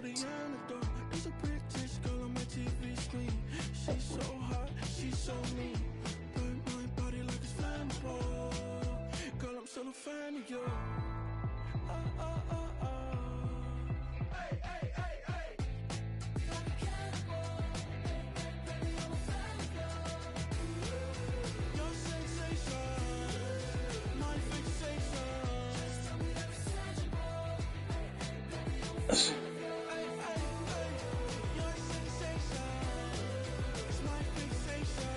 the antidote. There's a British girl on my TV screen. She's so hot, she's so mean. Burn my body like it's flammable. Girl, I'm still a fan of you. Hey, hey, hey, hey. Like a cannibal. Baby, I'm a fan of you. Your sensation, my fixation. Just tell me that it's tangible. Baby, I'm a fan of you. Hey, hey, hey. Your sensation is my fixation.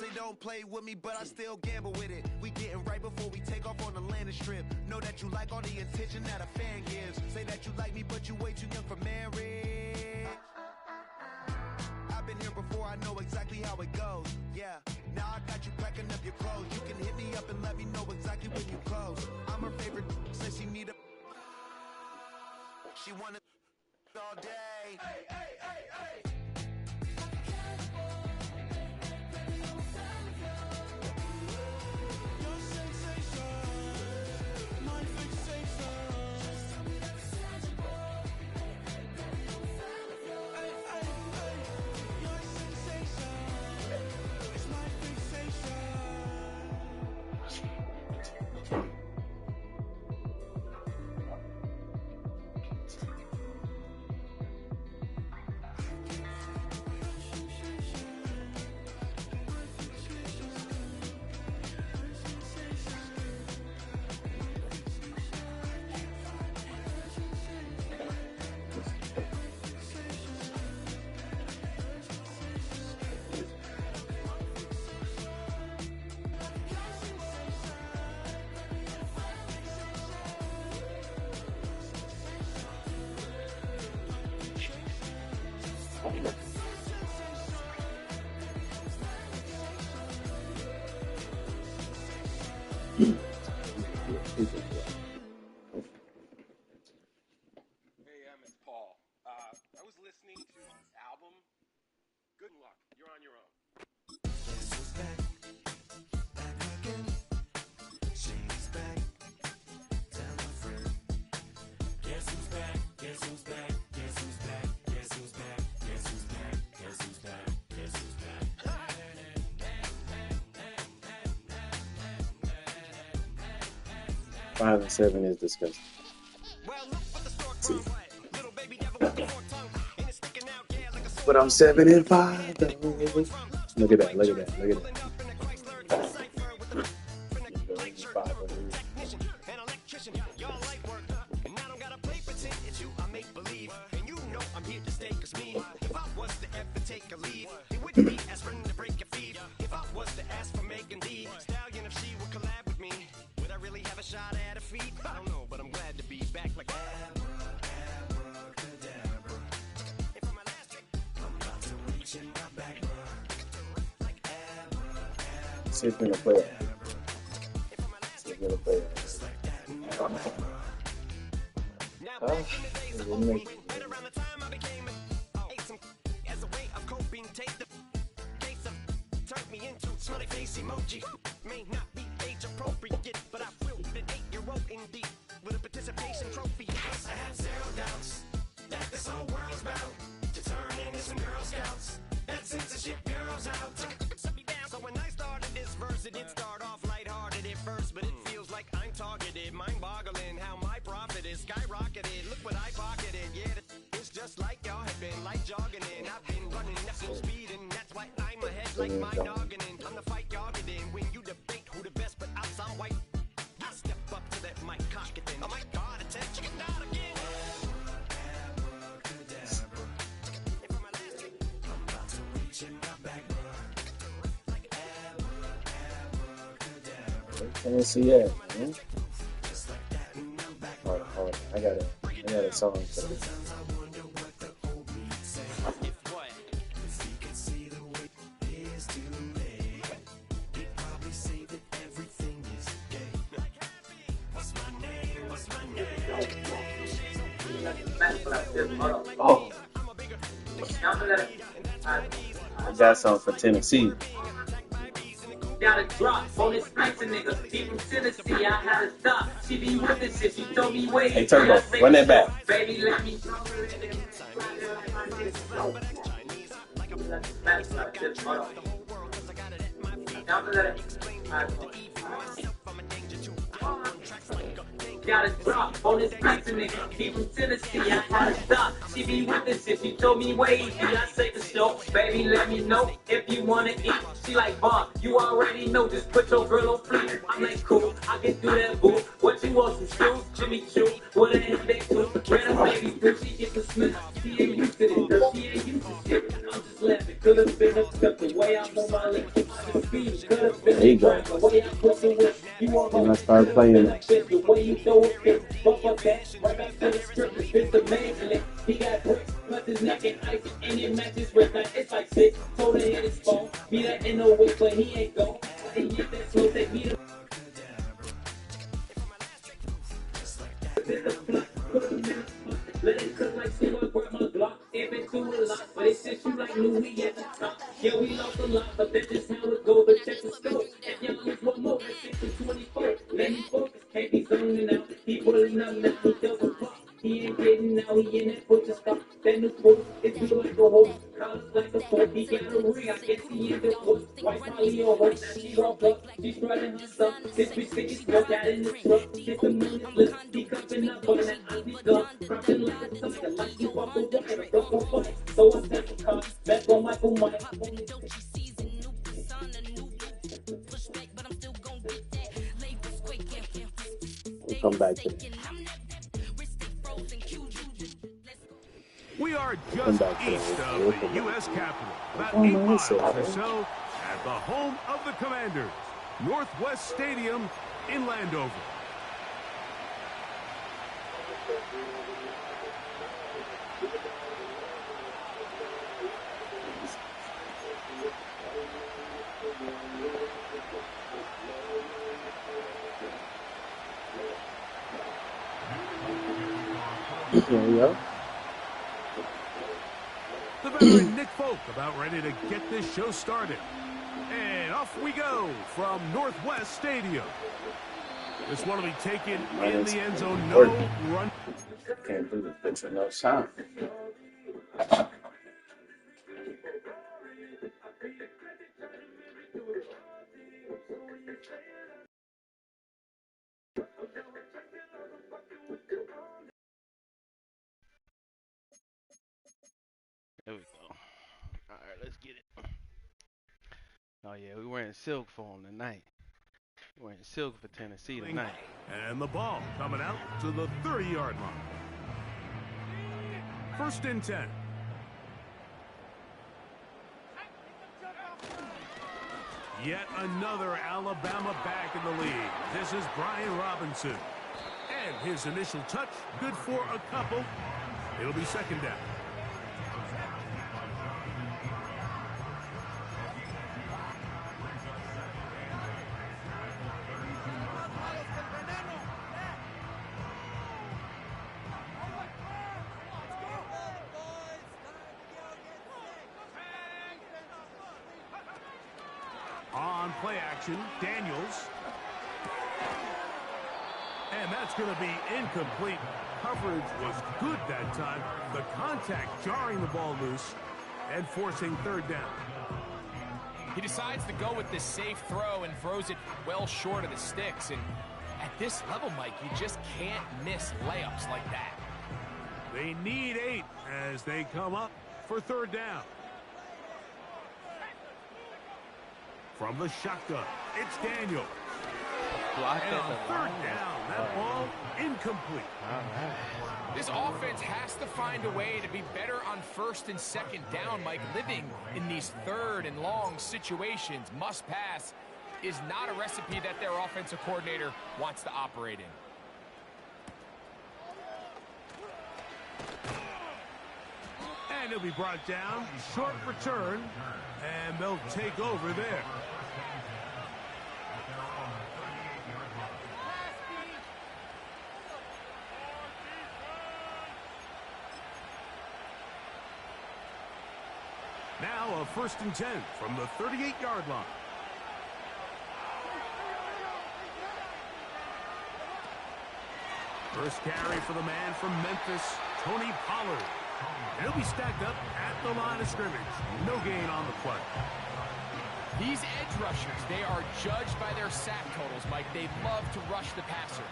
Say don't play with me, but I still gamble with it. We getting right before we take off on the landing strip. Know that you like all the attention that a fan gives. Say that you like me, but you way too young for marriage. I've been here before, I know exactly how it goes. Yeah, now I got you packing up your clothes. You can hit me up and let me know exactly when you close. I'm her favorite, says she need a... She wanna all day. Hey, hey, hey, hey. Like a cannibal. Baby, I'm a fan of you. Your sensation, my fixation. Just tell me that it's tangible. Baby, I'm a fan of you. Hey, hey, hey. Your sensation is my fixation. Hey, it's Paul. I was listening to this album. Good luck. You're on your own. Guess who's back? Back again. She's back. Tell a friend. Guess who's back? Guess who's back? Guess who's back? Guess who's back? Guess who's back? Guess who's back? Guess who's back? 5 and 7 is disgusting. See. But I'm 7 and 5 though. Look at that, look at that, look at that. I don't know, but I'm glad to be back like See if we're gonna play it. See if we're gonna play it. It will make it. emoji may not be age appropriate, but I will be an 8-year-old indeed with a participation trophy. Yes, I have zero doubts that this whole world's bound to turn into some Girl Scouts. That censorship girls out. So when I started this verse, it did start off lighthearted at first, but it feels like I'm targeted, mind-boggling how my profit is skyrocketed. Look what I pocketed, yeah, it's just like y'all have been like jogging in. I've been running at full speed, and that's why I'm ahead like my noggin. I'm the fight y'all get in when you debate who the best, but I'm some white. I step up to that mic, cock it then. Oh my God, attention, get out again. Can't see that, man. Hold on. I got a song for this. Oh, I got something for Tennessee. Gotta drop on this nice nigga. He from Tennessee, I had to stop. She be with this shit, she told me wait. Hey, Turbo, run that back. Baby, let me got a drop on this nice nigga. He from Tennessee, I had to stop. She be with this shit, she told me wait. I say for sure, baby, let me know if you wanna eat. She like, Bob, you already know, just put your girl on fleek. I'm like, cool, I can do that, boo. What you want, some shoes? Jimmy Choo, what a headache too. Ran a baby, bitch, she get the smell. She ain't used to this, girl, she ain't used to shit. I'm just laughing, could've been a step the way I'm on my lips. Could've been a track, the way I put the whip. You want And I start playing. the way you throw it, fit. Bump up that, right back to the script. It's amazing. He got bricks, plus his neck and ice, and it matches with that. It's like 6, told her hit his phone. Be that in no way, but he ain't go. He hit that slow, take me to. Let it cook like she was grab my block. If it's too a lot, but it's just you like knew we at the top. Yeah, we lost a lot, but that's just how it goes. But check the scope. If y'all lose one more, it's 6-24. Let me focus, can't be zoning out. He pulling up now, he tells him pop. He ain't getting out, he in that butcher stop. That new sports, it's just like a horse. Collars like a fork, he got a ring. I guess he in the horse. White Molly or horse, now she walk up. She strutting her stuff. This bitch think it's smoke out in the truck. Get the moon is lit. He cupping up on that Ozzy gun. Crossing like a sucker, like you walk away. Broke a fight, so I take a car. Back on Michael Mike. We'll come back to that. We are just east of the U.S. Capitol, about 8 miles or so, at the home of the Commanders, Northwest Stadium in Landover. There we go. The veteran Nick Folk about ready to get this show started. And off we go from Northwest Stadium. This one will be taken in the end zone. No run. Can't believe it's enough sound. There we go. All right, let's get it. Oh yeah, we wearing silk for them tonight. We're wearing silk for Tennessee tonight. And the ball coming out to the 30-yard line. 1st and 10. Yet another Alabama back in the lead. This is Brian Robinson. And his initial touch, good for a couple. It'll be 2nd down. On play action, Daniels. And that's going to be incomplete. Coverage was good that time. The contact jarring the ball loose and forcing 3rd down. He decides to go with this safe throw and throws it well short of the sticks. And at this level, Mike, you just can't miss layups like that. They need 8 as they come up for 3rd down. From the shotgun, it's Daniel. Blocked And at on the 3rd line. down, that ball incomplete. All right. This offense has to find a way to be better on 1st and 2nd down, Mike. Living in these 3rd and long situations, must pass, is not a recipe that their offensive coordinator wants to operate in. And he'll be brought down, short return, and they'll take over there. Now a 1st and 10 from the 38-yard line. First carry for the man from Memphis, Tony Pollard. And he'll be stacked up at the line of scrimmage. No gain on the play. These edge rushers, they are judged by their sack totals, Mike. They love to rush the passer.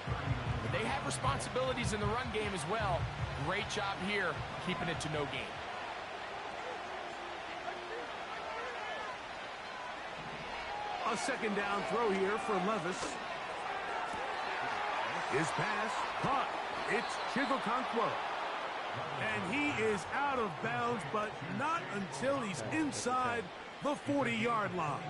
But they have responsibilities in the run game as well. Great job here, keeping it to no gain. A second down throw here for Levis. His pass caught. It's Chigokonkwo. And he is out of bounds, but not until he's inside the 40-yard line.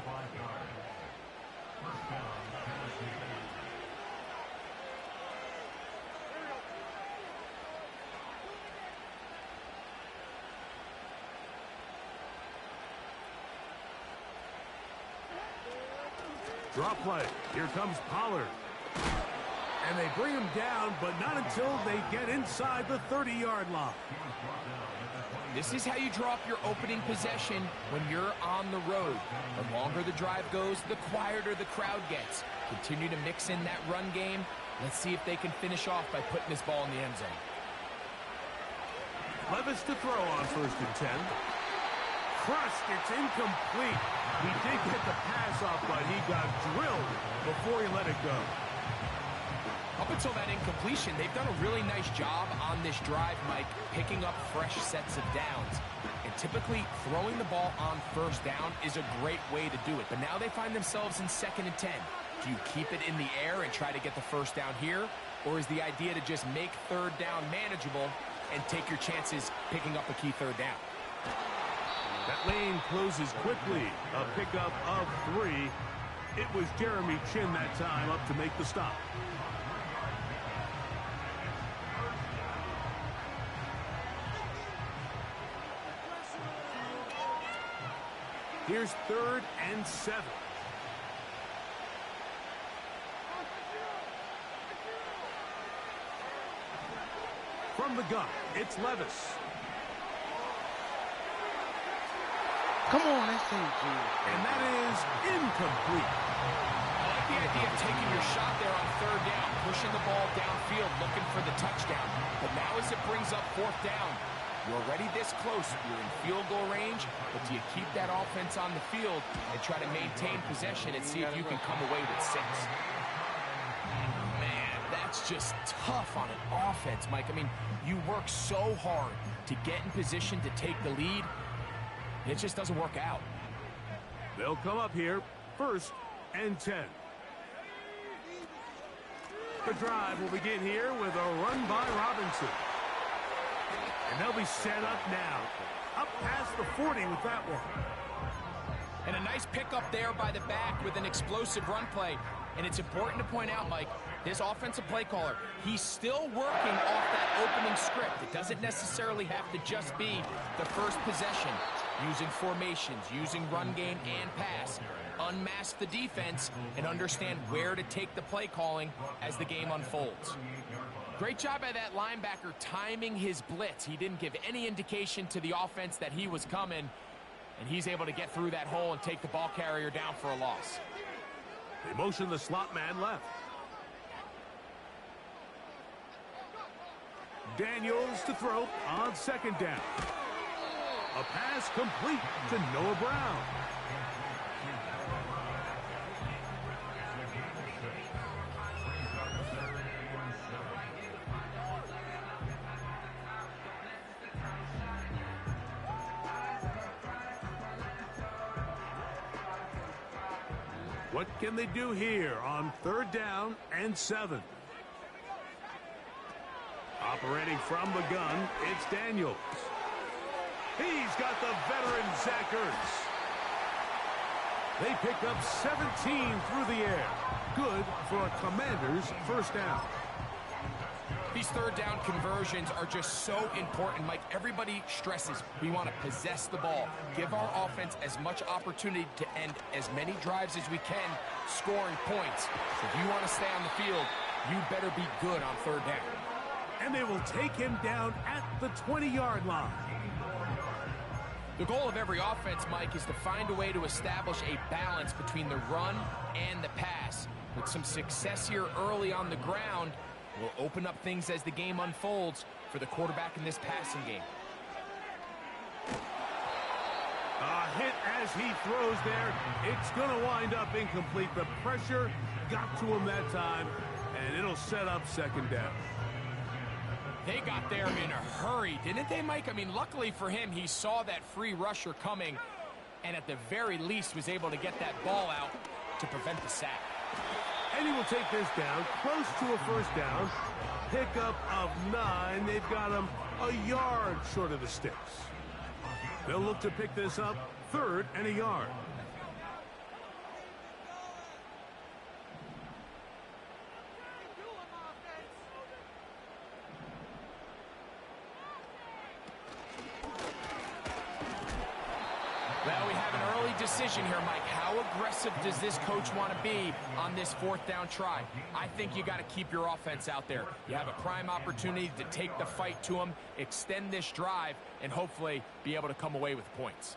Drop play. Here comes Pollard. And they bring him down, but not until they get inside the 30-yard line. This is how you draw up your opening possession when you're on the road. The longer the drive goes, the quieter the crowd gets. Continue to mix in that run game. Let's see if they can finish off by putting this ball in the end zone. Levis to throw on 1st and 10. Crushed. It's incomplete. He did get the pass off, but he got drilled before he let it go. Up until that incompletion, they've done a really nice job on this drive, Mike, picking up fresh sets of downs. And typically, throwing the ball on 1st down is a great way to do it. But now they find themselves in 2nd and 10. Do you keep it in the air and try to get the 1st down here? Or is the idea to just make 3rd down manageable and take your chances picking up a key 3rd down? That lane closes quickly. A pickup of 3. It was Jeremy Chin that time up to make the stop. Here's 3rd and 7. From the gun, it's Levis. Come on, that's AJ. And that is incomplete. I like the idea of taking your shot there on 3rd down, pushing the ball downfield, looking for the touchdown. But now as it brings up 4th down, you're already this close. You're in field goal range, but do you keep that offense on the field and try to maintain possession and see if you can come away with 6? Man, that's just tough on an offense, Mike. I mean, you work so hard to get in position to take the lead. It just doesn't work out. They'll come up here, 1st and 10. The drive will begin here with a run by Robinson. And they'll be set up now. Up past the 40 with that one. And a nice pickup there by the back with an explosive run play. And it's important to point out, Mike, this offensive play caller, he's still working off that opening script. It doesn't necessarily have to just be the first possession. Using formations, using run game and pass. Unmask the defense and understand where to take the play calling as the game unfolds. Great job by that linebacker timing his blitz. He didn't give any indication to the offense that he was coming, and he's able to get through that hole and take the ball carrier down for a loss. They motion the slot man left. Daniels to throw on 2nd down. A pass complete to Noah Brown. What can they do here on 3rd down and 7? Operating from the gun, it's Daniels. He's got the veteran Zach Ertz. They pick up 17 through the air. Good for a Commander's 1st down. These 3rd down conversions are just so important, Mike. Everybody stresses we want to possess the ball, give our offense as much opportunity to end as many drives as we can, scoring points. So if you want to stay on the field, you better be good on 3rd down. And they will take him down at the 20-yard line. The goal of every offense, Mike, is to find a way to establish a balance between the run and the pass. With some success here early on the ground, will open up things as the game unfolds for the quarterback in this passing game. A hit as he throws there. It's going to wind up incomplete. The pressure got to him that time, and it'll set up second down. They got there in a hurry, didn't they, Mike? I mean, luckily for him, he saw that free rusher coming, and at the very least was able to get that ball out to prevent the sack. And he will take this down, close to a first down. Pickup of 9. They've got him a yard short of the sticks. They'll look to pick this up, 3rd and a yard. Well, we have an early decision here, Mike. How aggressive does this coach want to be on this 4th down try? I think you got to keep your offense out there. You have a prime opportunity to take the fight to them, extend this drive, and hopefully be able to come away with points.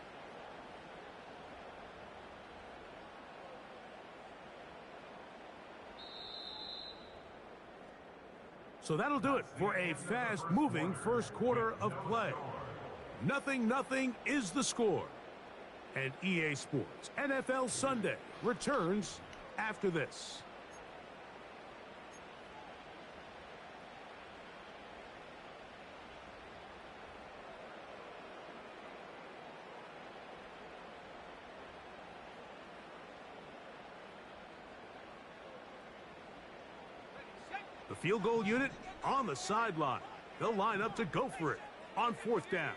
So that'll do it for a fast-moving first quarter of play. 0-0 is the score. And EA Sports NFL Sunday returns after this. The field goal unit on the sideline. They'll line up to go for it on 4th down.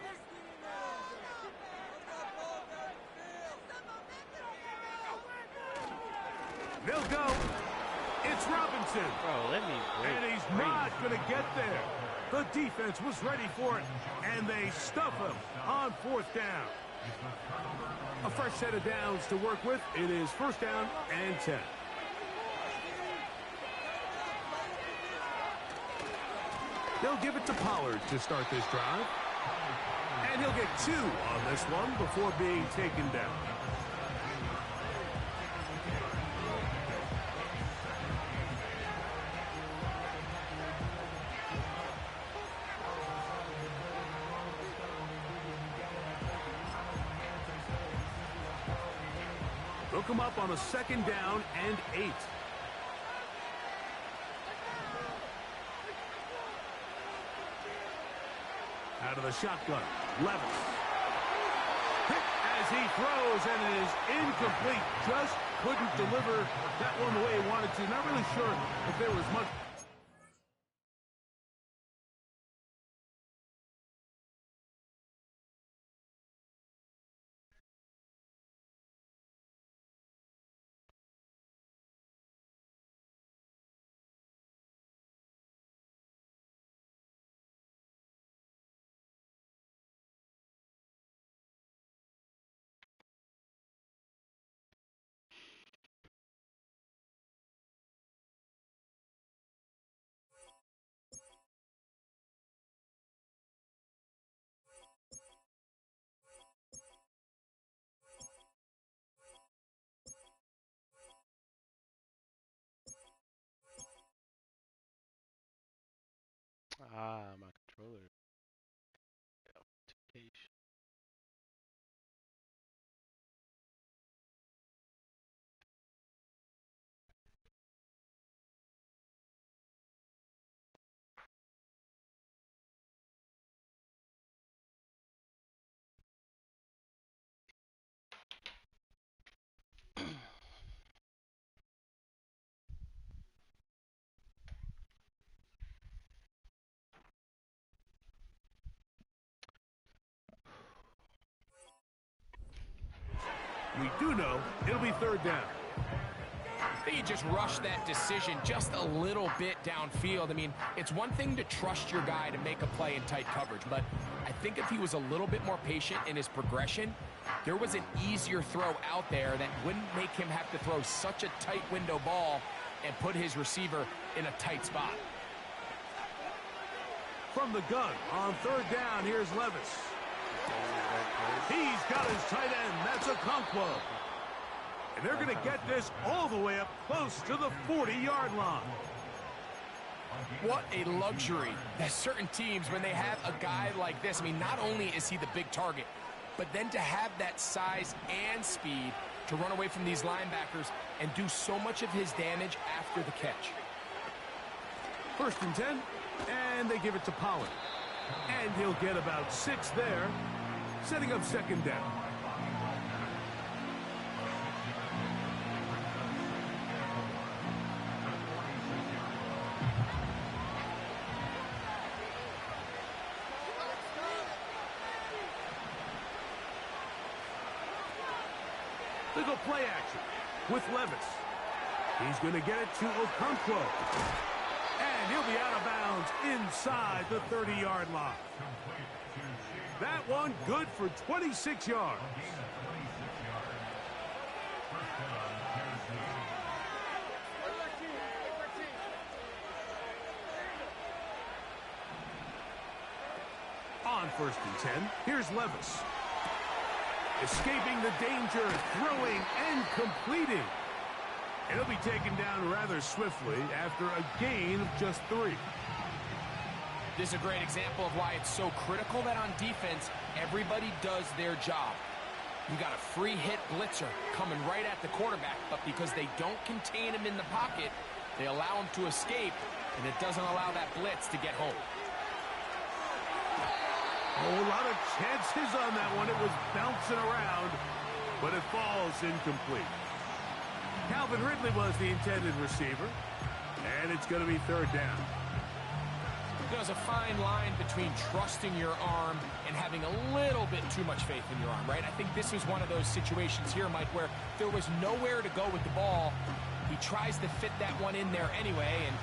They'll go. It's Robinson. Bro, let me break. And he's not going to get there. The defense was ready for it, and they stuff him on 4th down. A fresh set of downs to work with. It is 1st down and 10. They'll give it to Pollard to start this drive. And he'll get 2 on this one before being taken down. They'll come up on a 2nd down and 8. Out of the shotgun, Levis. Hit as he throws, and it is incomplete. Just couldn't deliver that one the way he wanted to. Not really sure if there was much. My controller. Authentication. We do know it'll be 3rd down. They just rushed that decision just a little bit downfield. I mean, it's one thing to trust your guy to make a play in tight coverage, but I think if he was a little bit more patient in his progression, there was an easier throw out there that wouldn't make him have to throw such a tight window ball and put his receiver in a tight spot. From the gun on 3rd down, here's Levis. He's got his tight end. That's a Conquo. And they're going to get this all the way up close to the 40-yard line. What a luxury. There's certain teams, when they have a guy like this, I mean, not only is he the big target, but then to have that size and speed to run away from these linebackers and do so much of his damage after the catch. 1st and 10, and they give it to Pollard. And he'll get about 6 there, setting up 2nd down. They go play action with Levis. He's going to get it to Okonkwo. And he'll be out of bounds inside the 30-yard line. That one good for 26 yards. On 1st and 10, here's Levis. Escaping the danger, throwing and completing. And he'll be taken down rather swiftly after a gain of just 3. This is a great example of why it's so critical that on defense, everybody does their job. You got a free hit blitzer coming right at the quarterback, but because they don't contain him in the pocket, they allow him to escape, and it doesn't allow that blitz to get home. Oh, a lot of chances on that one. It was bouncing around, but it falls incomplete. Calvin Ridley was the intended receiver, and it's going to be 3rd down. There's a fine line between trusting your arm and having a little bit too much faith in your arm, right? I think this is one of those situations here, Mike, where there was nowhere to go with the ball. He tries to fit that one in there anyway, and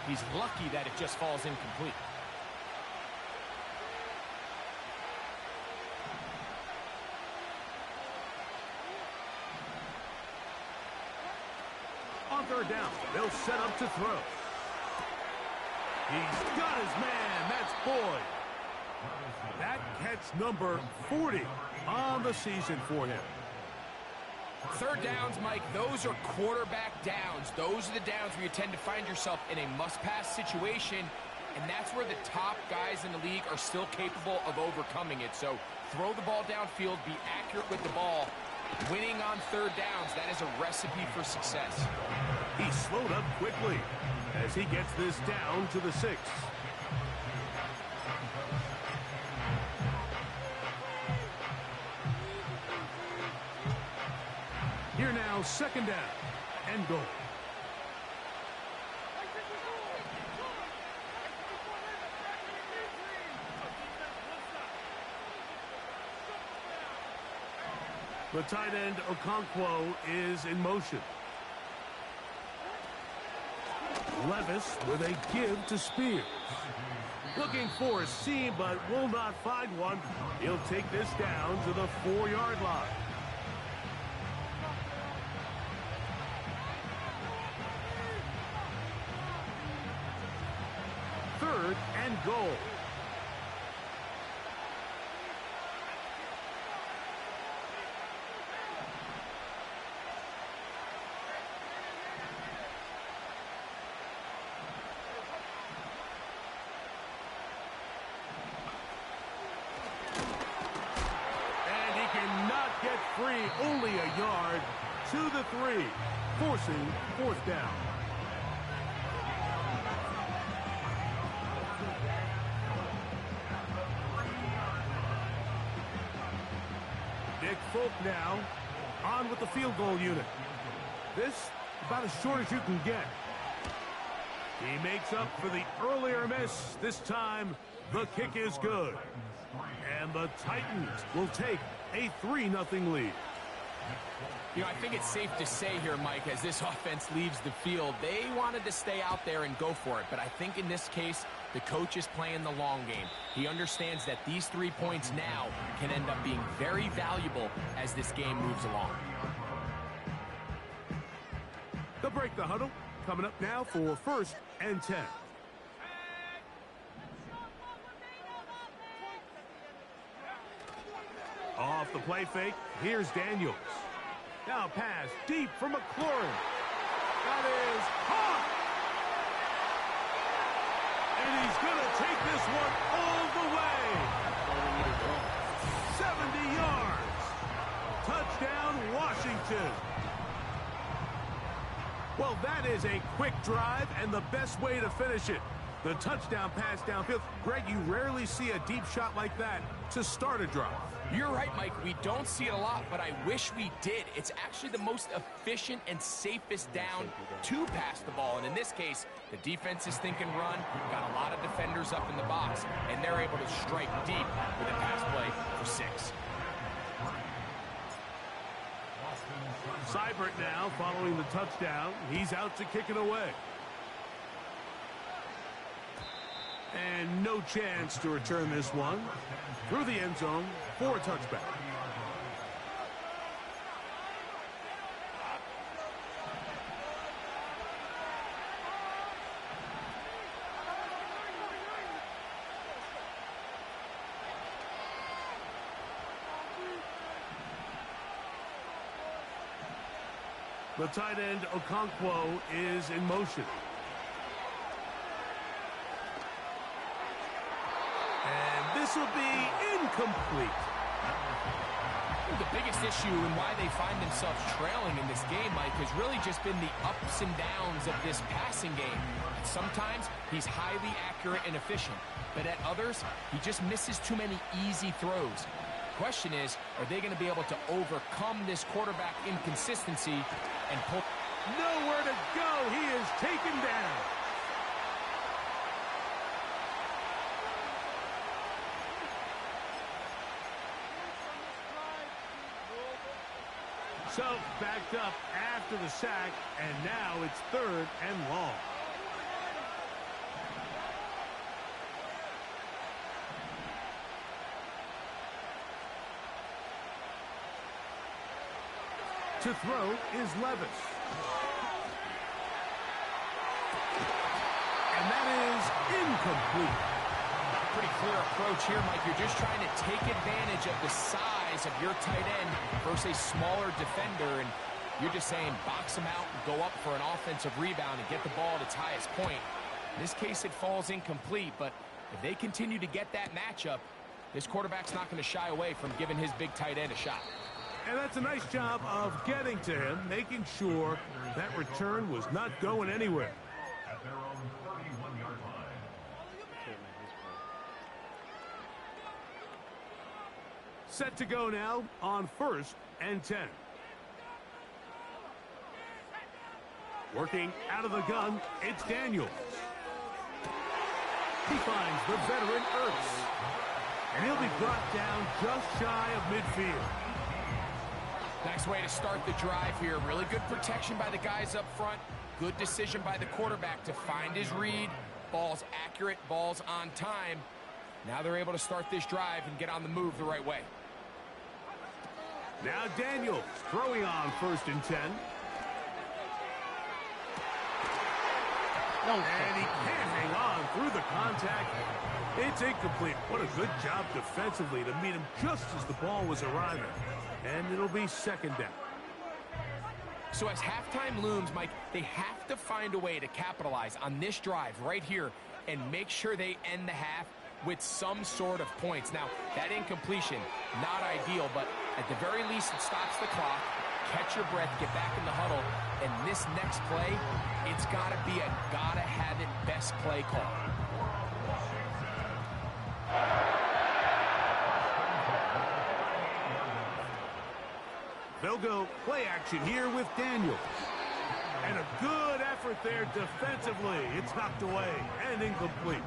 he's lucky that it just falls incomplete. On 3rd down, they'll set up to throw. He's got his man. That's Boyd. That catch number 40 on the season for him. 3rd downs, Mike, those are quarterback downs. Those are the downs where you tend to find yourself in a must-pass situation, and that's where the top guys in the league are still capable of overcoming it. So throw the ball downfield, be accurate with the ball. Winning on 3rd downs, that is a recipe for success. He slowed up quickly as he gets this down to the 6. Here now, 2nd down and goal. The tight end, Okonkwo, is in motion. Levis with a give to Spears. Looking for a seam, but will not find one. He'll take this down to the 4-yard line. Third and goal. Free, only a yard to the 3, forcing 4th down. Nick Folk now on with the field goal unit. This about as short as you can get. He makes up for the earlier miss. This time the kick is good. And the Titans will take a 3-0 lead. You know, I think it's safe to say here, Mike, as this offense leaves the field, they wanted to stay out there and go for it. But I think in this case, the coach is playing the long game. He understands that these 3 points now can end up being very valuable as this game moves along. They'll break the huddle. Coming up now for 1st and 10. Off the play fake, here's Daniels. Now pass deep for McLaurin. That is caught. going to take this one all the way. 70 yards. Touchdown, Washington. Well, that is a quick drive and the best way to finish it. The touchdown pass downfield. Greg, you rarely see a deep shot like that to start a drive. You're right, Mike. We don't see it a lot, but I wish we did. It's actually the most efficient and safest down to pass the ball. And in this case, the defense is thinking run, got a lot of defenders up in the box, and they're able to strike deep with a pass play for 6. Seibert now following the touchdown. He's out to kick it away. And no chance to return this one through the end zone for a touchback. The tight end Okonkwo is in motion. And this will be incomplete. The biggest issue and why they find themselves trailing in this game, Mike, has really just been the ups and downs of this passing game. Sometimes he's highly accurate and efficient, but at others, he just misses too many easy throws. The question is, are they going to be able to overcome this quarterback inconsistency and pull? Nowhere to go. He is taken down. So, backed up after the sack, and now it's 3rd and long. To throw is Levis. And that is incomplete. Pretty clear approach here, Mike. You're just trying to take advantage of the size of your tight end versus a smaller defender, and you're just saying box him out and go up for an offensive rebound and get the ball at its highest point. In this case, it falls incomplete, but if they continue to get that matchup, this quarterback's not going to shy away from giving his big tight end a shot. And that's a nice job of getting to him, making sure that return was not going anywhere. At their own 31-yard line. Set to go now on 1st and 10. Working out of the gun, it's Daniels. He finds the veteran Ertz. And he'll be brought down just shy of midfield. Nice way to start the drive here. Really good protection by the guys up front. Good decision by the quarterback to find his read. Ball's accurate, ball's on time. Now they're able to start this drive and get on the move the right way. Now Daniels throwing on 1st and 10. And he can't hang on through the contact. It's incomplete. What a good job defensively to meet him just as the ball was arriving. And it'll be 2nd down. So as halftime looms, Mike, they have to find a way to capitalize on this drive right here and make sure they end the half with some sort of points. Now, that incompletion, not ideal, but at the very least, it stops the clock. Catch your breath, get back in the huddle, and this next play, it's got to be a gotta-have-it best play call. They'll go play action here with Daniels. And a good effort there defensively. It's knocked away and incomplete.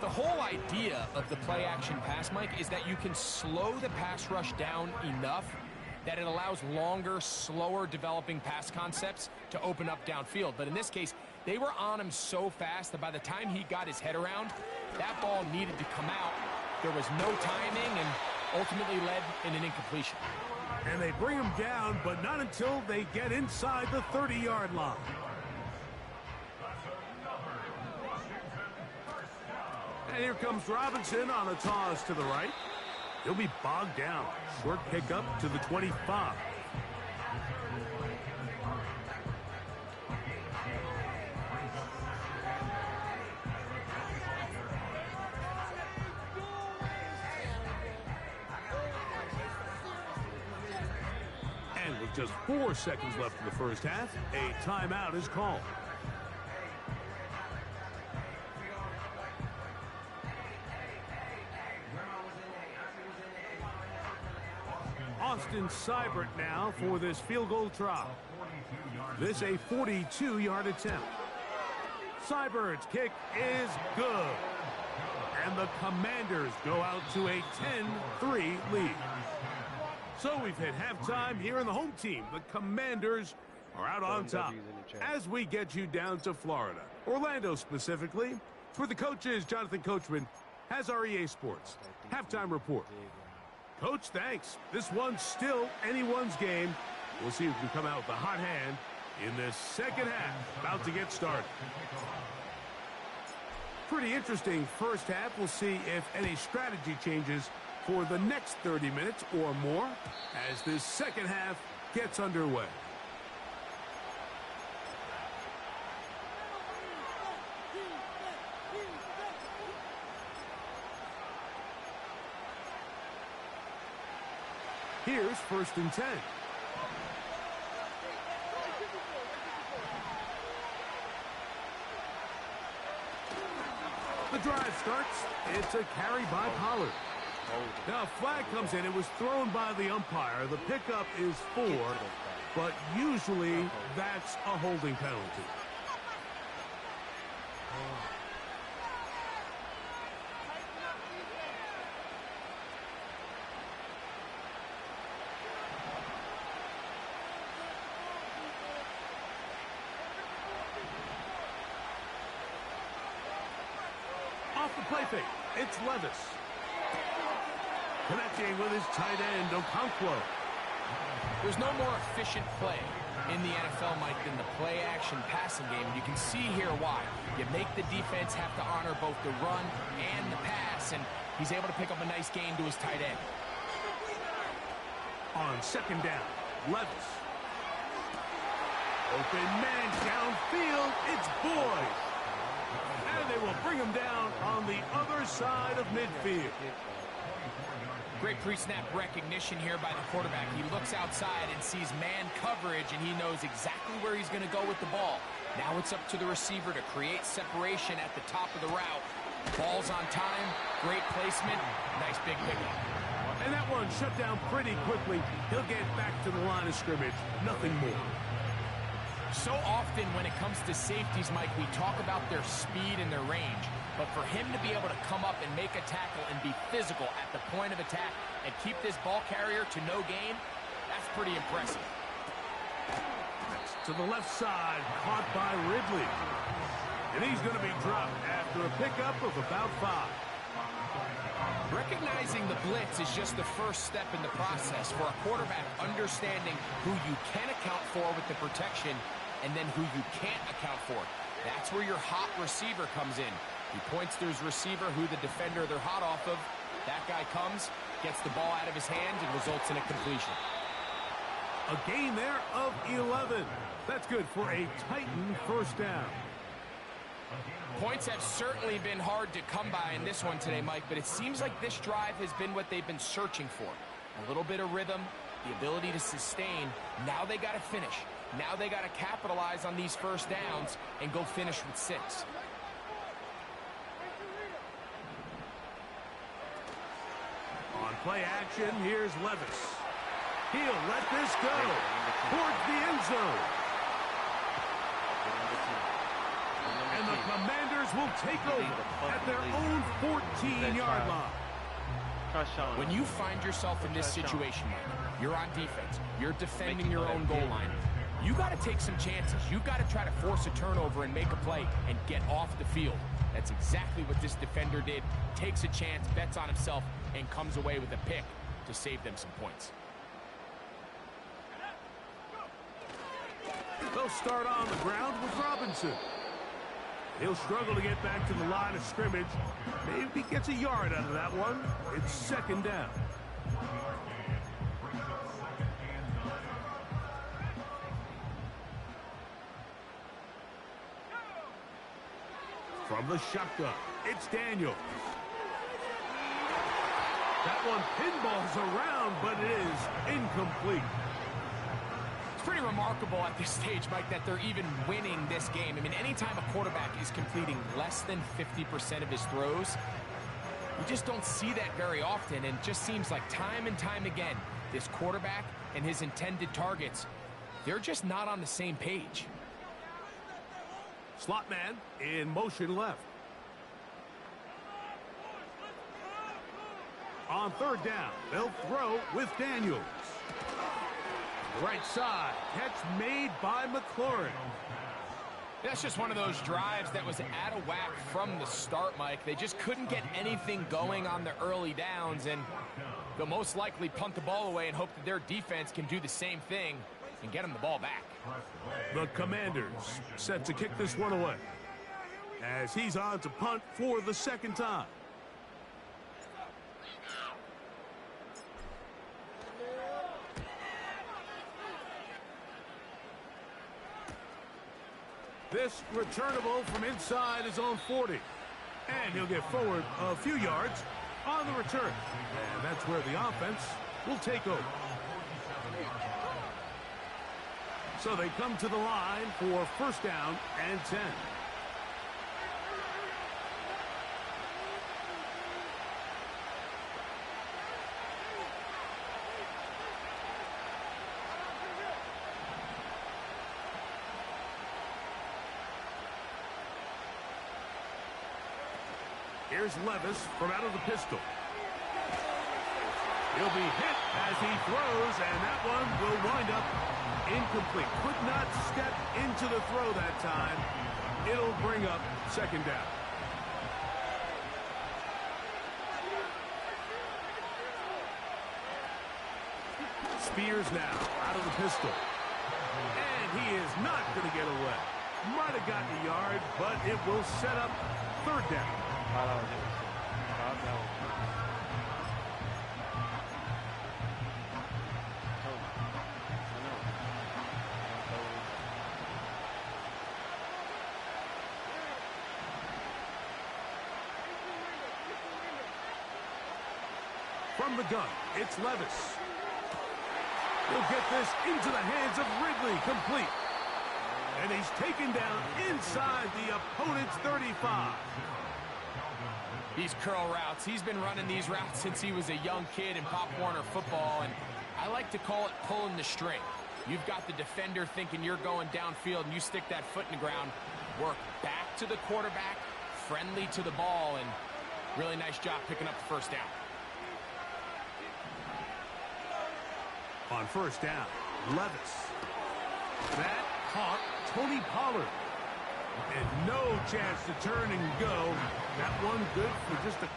The whole idea of the play action pass, Mike, is that you can slow the pass rush down enough that it allows longer, slower developing pass concepts to open up downfield. But in this case, they were on him so fast that by the time he got his head around, that ball needed to come out. There was no timing and ultimately led in an incompletion. And they bring him down, but not until they get inside the 30-yard line. And here comes Robinson on a toss to the right. He'll be bogged down. Short pickup to the 25. With just 4 seconds left in the first half, a timeout is called. Austin Seibert now for this field goal try. This a 42-yard attempt. Seibert's kick is good. And the Commanders go out to a 10-3 lead. So we've hit halftime here in the home team. The Commanders are out on top as we get you down to Florida. Orlando specifically. For the coaches, Jonathan Coachman has our EA Sports halftime report. Coach, thanks. This one's still anyone's game. We'll see who can come out with a hot hand in this second half. About to get started. Pretty interesting first half. We'll see if any strategy changes for the next 30 minutes or more as this second half gets underway. Here's 1st and 10. The drive starts. It's a carry by Pollard. Now a flag comes in. It was thrown by the umpire. The pickup is 4, but usually that's a holding penalty. Off the play fake, it's Levis. Connecting with his tight end, Okonkwo. There's no more efficient play in the NFL, Mike, than the play-action passing game. And you can see here why. You make the defense have to honor both the run and the pass, and he's able to pick up a nice gain to his tight end. On 2nd down, Levis. Open man downfield, it's Boyd. And they will bring him down on the other side of midfield. Great pre-snap recognition here by the quarterback. He looks outside and sees man coverage, and he knows exactly where he's going to go with the ball. Now it's up to the receiver to create separation at the top of the route. Ball's on time, great placement, nice big pickup. And that one shut down pretty quickly. He'll get back to the line of scrimmage, nothing more. So often when it comes to safeties, Mike, we talk about their speed and their range. But for him to be able to come up and make a tackle and be physical at the point of attack and keep this ball carrier to no gain, that's pretty impressive. To the left side, caught by Ridley. And he's going to be dropped after a pickup of about 5. Recognizing the blitz is just the first step in the process for a quarterback understanding who you can account for with the protection and then who you can't account for. That's where your hot receiver comes in. He points to his receiver, who the defender they're hot off of. That guy comes, gets the ball out of his hand, and results in a completion. A gain there of 11. That's good for a Titan 1st down. Points have certainly been hard to come by in this one today, Mike, but it seems like this drive has been what they've been searching for. A little bit of rhythm, the ability to sustain. Now they got to finish. Now they got to capitalize on these 1st downs and go finish with 6. On play action, here's Levis. He'll let this go towards the end zone. And the Commanders will take over at their own 14-yard line. When you find yourself in this situation, Mike, you're on defense, you're defending your own goal line, you got to take some chances. You got to try to force a turnover and make a play and get off the field. That's exactly what this defender did. Takes a chance, bets on himself, and comes away with a pick to save them some points. They'll start on the ground with Robinson. He'll struggle to get back to the line of scrimmage. Maybe gets a yard out of that one. It's 2nd down. From the shotgun, it's Daniel. That one pinballs around, but it is incomplete. It's pretty remarkable at this stage, Mike, that they're even winning this game. I mean, anytime a quarterback is completing less than 50% of his throws, you just don't see that very often, and it just seems like time and time again, this quarterback and his intended targets, they're just not on the same page. Slot man in motion left. On third down, they'll throw with Daniels. Right side, catch made by McLaurin. That's just one of those drives that was out of whack from the start, Mike. They just couldn't get anything going on the early downs, and they'll most likely punt the ball away and hope that their defense can do the same thing and get them the ball back. The Commanders set to kick this one away as he's on to punt for the second time. This returnable from inside his own 40. And he'll get forward a few yards on the return. And that's where the offense will take over. So they come to the line for first down and 10. Here's Levis from out of the pistol. He'll be hit as he throws, and that one will wind up incomplete. Could not step into the throw that time. It'll bring up second down. Spears now out of the pistol. And he is not going to get away. Might have gotten a yard, but it will set up third down. From the gun, it's Levis. He'll get this into the hands of Ridley, complete. And he's taken down inside the opponent's 35. These curl routes, he's been running these routes since he was a young kid in Pop Warner football, and I like to call it pulling the string. You've got the defender thinking you're going downfield, and you stick that foot in the ground, work back to the quarterback, friendly to the ball, and really nice job picking up the first down. On first down, Levis. That caught Tony Pollard. And no chance to turn and go. That one good for just a...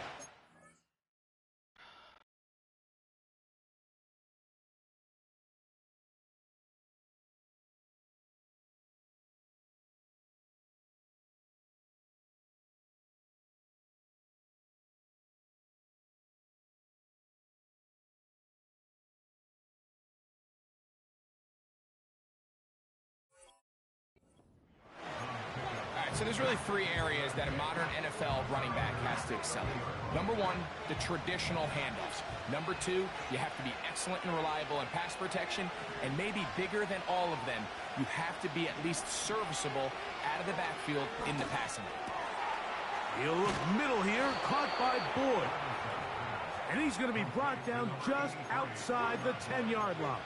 So there's really three areas that a modern NFL running back has to excel in. Number one, the traditional handoffs. Number two, you have to be excellent and reliable in pass protection. And maybe bigger than all of them, you have to be at least serviceable out of the backfield in the passing game. He'll look middle here, caught by Boyd. And he's going to be brought down just outside the 10-yard line.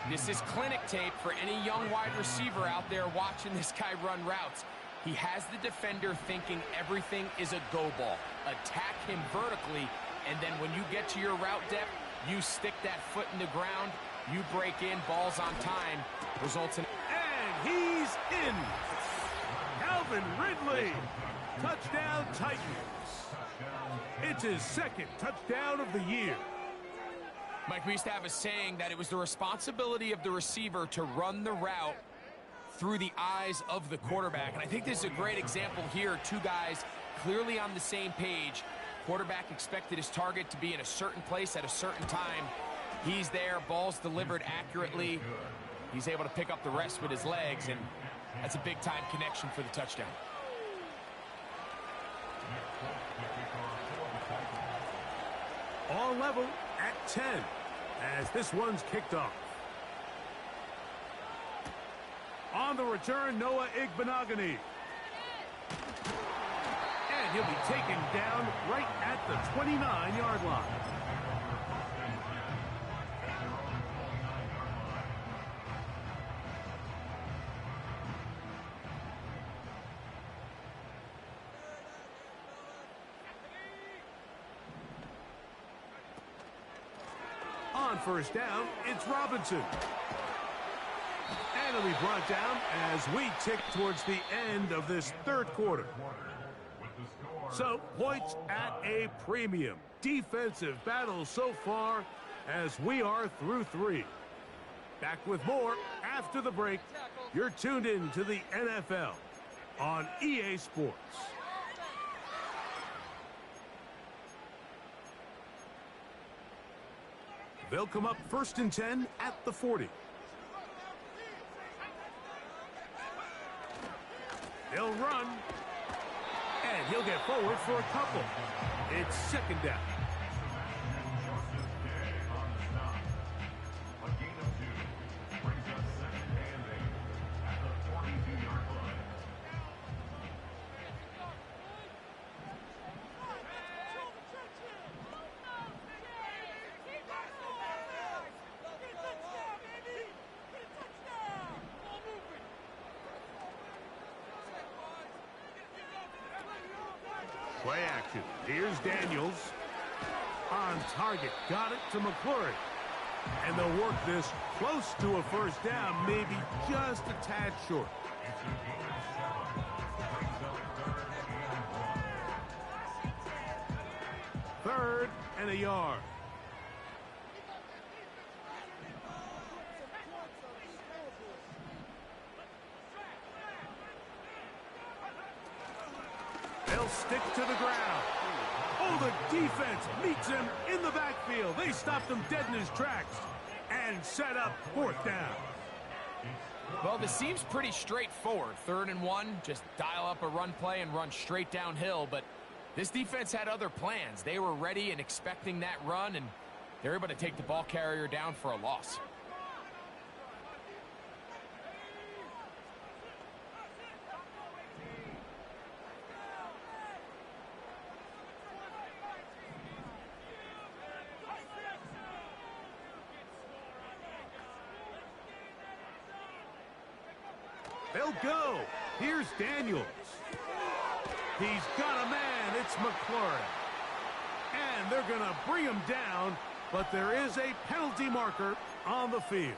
This is clinic tape for any young wide receiver out there watching this guy run routes. He has the defender thinking everything is a go ball. Attack him vertically, and then when you get to your route depth, you stick that foot in the ground, you break in, balls on time, results in... And he's in! Calvin Ridley! Touchdown Titans! It's his second touchdown of the year. Mike, we used to have a saying that it was the responsibility of the receiver to run the route through the eyes of the quarterback. And I think this is a great example here. Two guys clearly on the same page. Quarterback expected his target to be in a certain place at a certain time. He's there, ball's delivered accurately. He's able to pick up the rest with his legs, and that's a big-time connection for the touchdown. All level at 10 as this one's kicked off. On the return, Noah Igbenogany. And he'll be taken down right at the 29-yard line. On first down, it's Robinson. And he'll be brought down as we tick towards the end of this third quarter. So, points at a premium. Defensive battle so far as we are through 3. Back with more after the break. You're tuned in to the NFL on EA Sports. They'll come up 1st and 10 at the 40. He'll run. And he'll get forward for a couple. It's 2nd down. A gain of 2 brings us 2nd and 8 at the 42-yard line. Play action. Here's Daniels. On target. Got it to McClure. And they'll work this close to a first down, maybe just a tad short. Third and a yard. They'll stick to the ground. Oh, the defense meets him in the backfield. They stopped him dead in his tracks and set up 4th down. Well, this seems pretty straightforward. 3rd and 1, just dial up a run play and run straight downhill. But this defense had other plans. They were ready and expecting that run, and they're able to take the ball carrier down for a loss. They'll go. Here's Daniels. He's got a man. It's McClure. And they're going to bring him down, but there is a penalty marker on the field.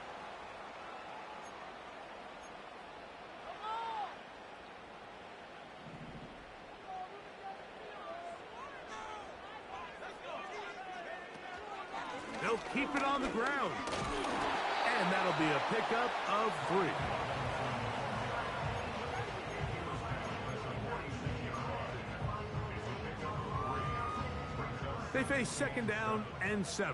They'll keep it on the ground. And that'll be a pickup of 3. They face 2nd down and 7.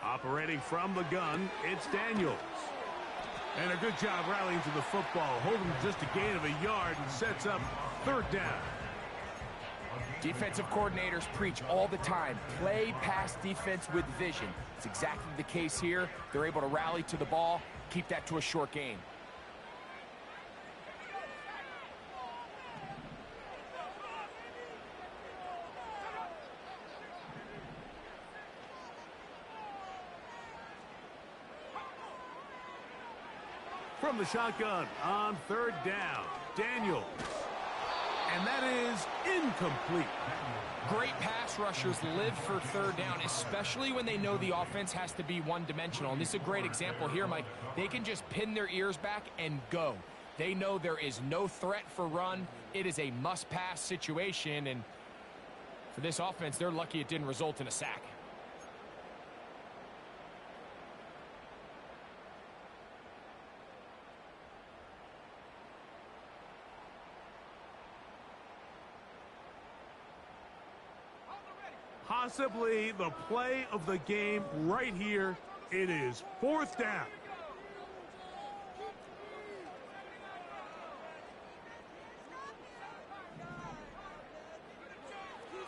Operating from the gun, it's Daniels. And a good job rallying to the football, holding just a gain of a yard and sets up 3rd down. Defensive coordinators preach all the time, play pass defense with vision. It's exactly the case here. They're able to rally to the ball, keep that to a short gain. From the shotgun on 3rd down, Daniels. And that is incomplete. Great pass rushers live for 3rd down, especially when they know the offense has to be one-dimensional. And this is a great example here, Mike. They can just pin their ears back and go. They know there is no threat for run. It is a must-pass situation. And for this offense, they're lucky it didn't result in a sack. Possibly the play of the game right here. It is 4th down.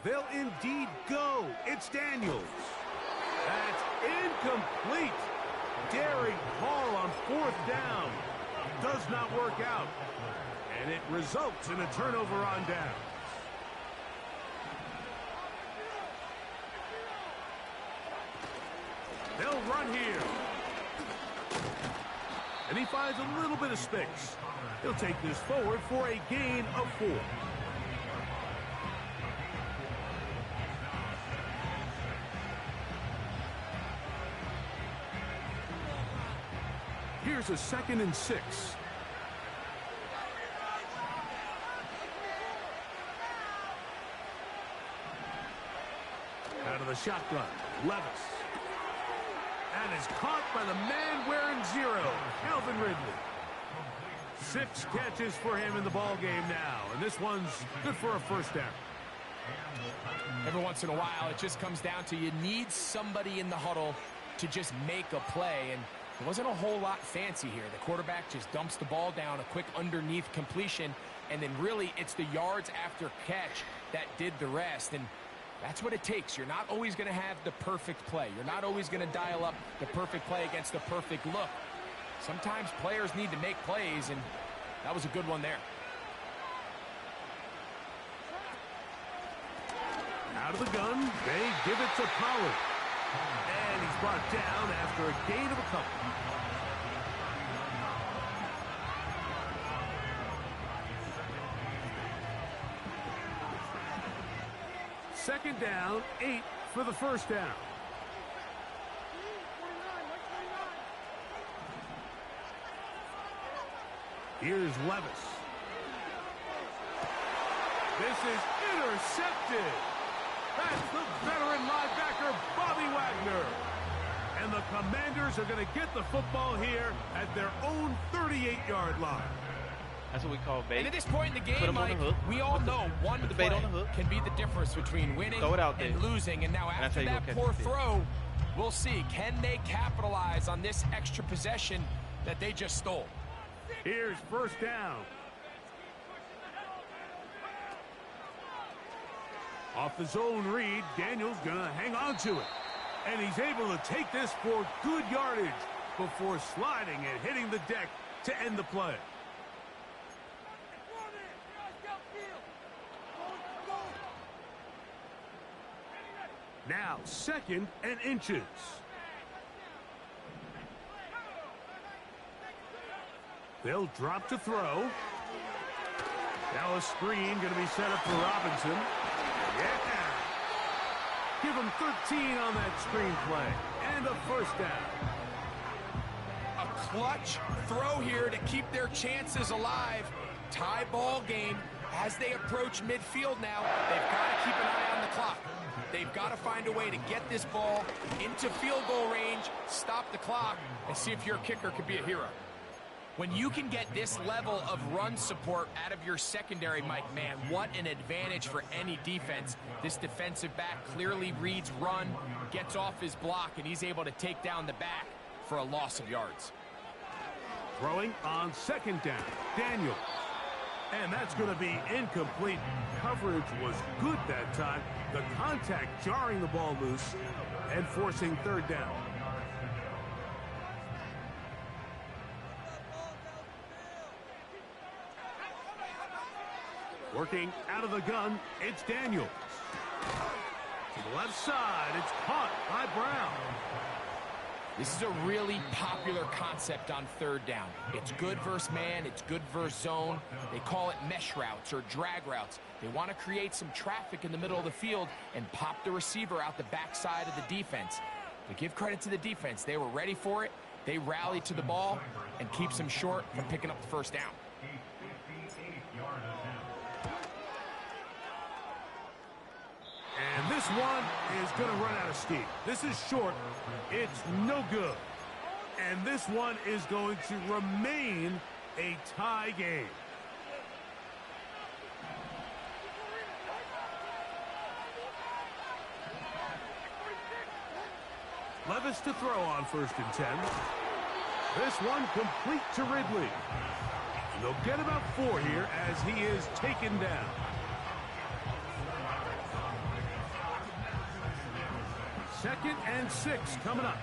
They'll indeed go. It's Daniels. That's Incomplete. Daring call on 4th down. Does not work out. And it results in a turnover on down. They'll run here. And he finds a little bit of space. He'll take this forward for a gain of 4. Here's a 2nd and 6. Out of the shotgun, Levis. And is caught by the man wearing 0, Calvin Ridley. 6 catches for him in the ball game now, and this one's good for a 1st down. Every once in a while, it just comes down to you need somebody in the huddle to just make a play, and there wasn't a whole lot fancy here. The quarterback just dumps the ball down, a quick underneath completion, and then really it's the yards after catch that did the rest, and that's what it takes. You're not always going to have the perfect play. You're not always going to dial up the perfect play against the perfect look. Sometimes players need to make plays, and that was a good one there. Out of the gun, they give it to Pollard. And he's brought down after a gain of a couple. Second down, 8 for the 1st down. Here's Levis. This is intercepted. That's the veteran linebacker, Bobby Wagner. And the Commanders are going to get the football here at their own 38-yard line. That's what we call bait. And at this point in the game, Put 'em on Mike, the hook. we all know one Put the play bait on the hook. can be the difference between winning Throw it out there. and losing. And now And after that's how you that go catch poor the fish. throw, we'll see. Can they capitalize on this extra possession that they just stole? Here's 1st down. Off the zone read, Daniel's going to hang on to it. And he's able to take this for good yardage before sliding and hitting the deck to end the play. Now 2nd and inches. They'll drop to throw. Now a screen going to be set up for Robinson. Yeah. Give him 13 on that screen play. And a 1st down. A clutch throw here to keep their chances alive. Tie ball game as they approach midfield now. They've got to keep an eye on the clock. They've got to find a way to get this ball into field goal range, stop the clock, and see if your kicker could be a hero. When you can get this level of run support out of your secondary, Mike, man, what an advantage for any defense. This defensive back clearly reads run, gets off his block, and he's able to take down the back for a loss of yards. Throwing on 2nd down, Daniel. And that's going to be incomplete. Coverage was good that time. The contact jarring the ball loose and forcing 3rd down. Working out of the gun, it's Daniels. To the left side, it's caught by Brown. This is a really popular concept on 3rd down. It's good versus man, it's good versus zone. They call it mesh routes or drag routes. They want to create some traffic in the middle of the field and pop the receiver out the backside of the defense. To give credit to the defense, they were ready for it. They rallied to the ball and keeps them short from picking up the 1st down. And this one is going to run out of steam. This is short. It's no good. And this one is going to remain a tie game. Levis to throw on 1st and 10. This one complete to Ridley. And they'll get about 4 here as he is taken down. 2nd and 6 coming up.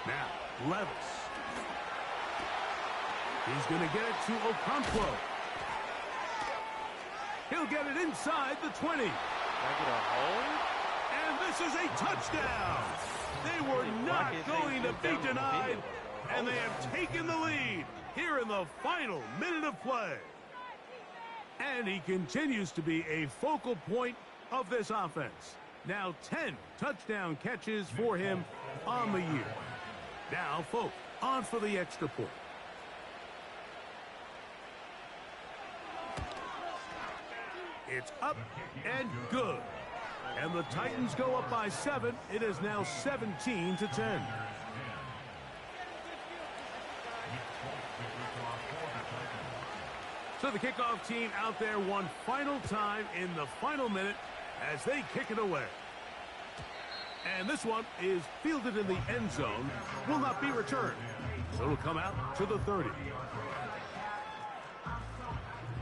Now, Levis. He's going to get it to Okonkwo. He'll get it inside the 20. Did I get a hold? And this is a touchdown. They were not going to be denied, and they have taken the lead here in the final minute of play. And he continues to be a focal point of this offense. Now 10 touchdown catches for him on the year. Now, Folk on for the extra point. It's up and good. And the Titans go up by 7. It is now 17-10. So the kickoff team out there one final time in the final minute as they kick it away. And this one is fielded in the end zone, will not be returned. So it'll come out to the 30.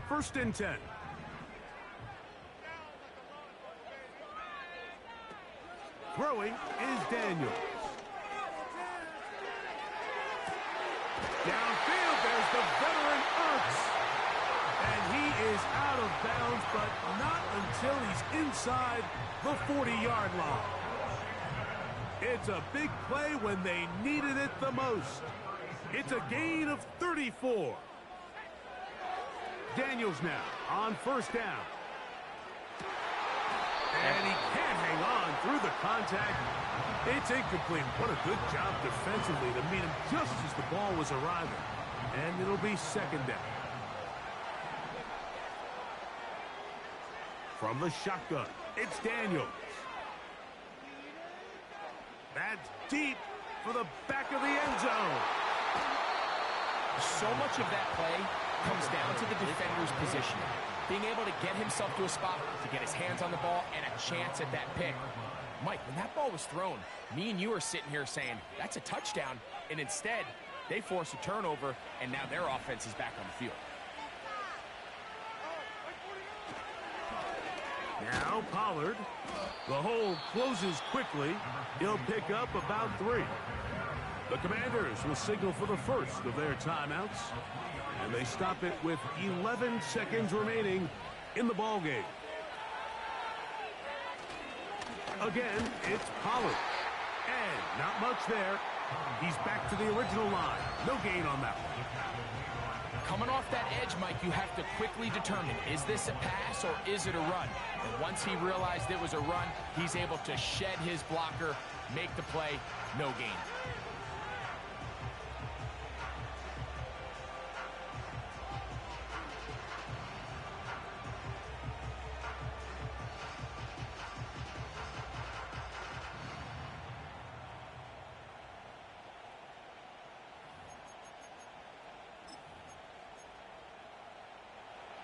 1st and 10. Throwing is Daniels. Downfield, there's the veteran Ertz. And he is out of bounds, but not until he's inside the 40-yard line. It's a big play when they needed it the most. It's a gain of 34. Daniels now on 1st down. And he can't hang on through the contact. It's incomplete. What a good job defensively to meet him just as the ball was arriving. And it'll be 2nd down. From the shotgun, it's Daniels. That's deep for the back of the end zone. So much of that play comes down to the defender's position. Being able to get himself to a spot, to get his hands on the ball, and a chance at that pick. Mike, when that ball was thrown, me and you are sitting here saying, that's a touchdown. And instead, they force a turnover, and now their offense is back on the field. Now Pollard. The hole closes quickly. He'll pick up about 3. The Commanders will signal for the first of their timeouts. And they stop it with 11 seconds remaining in the ballgame. Again, it's Pollard. And not much there. He's back to the original line. No gain on that one. Coming off that edge, Mike, you have to quickly determine, is this a pass or is it a run? And once he realized it was a run, he's able to shed his blocker, make the play, no gain.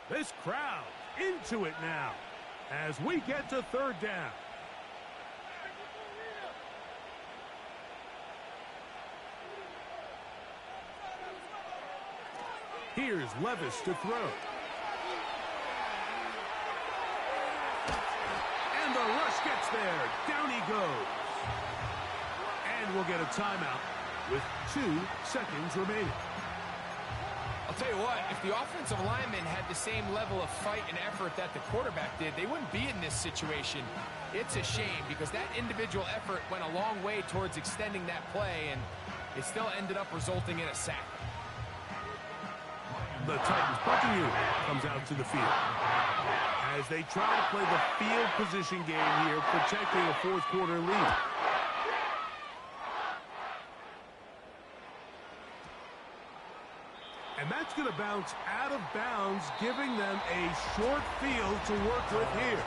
This crowd into it now as we get to 3rd down. Here's Levis to throw. And the rush gets there. Down he goes. And we'll get a timeout with 2 seconds remaining. I'll tell you what, if the offensive lineman had the same level of fight and effort that the quarterback did, they wouldn't be in this situation. It's a shame because that individual effort went a long way towards extending that play, and it still ended up resulting in a sack. The Titans punting unit comes out to the field as they try to play the field position game here, protecting a 4th quarter lead. And that's going to bounce out of bounds, giving them a short field to work with here.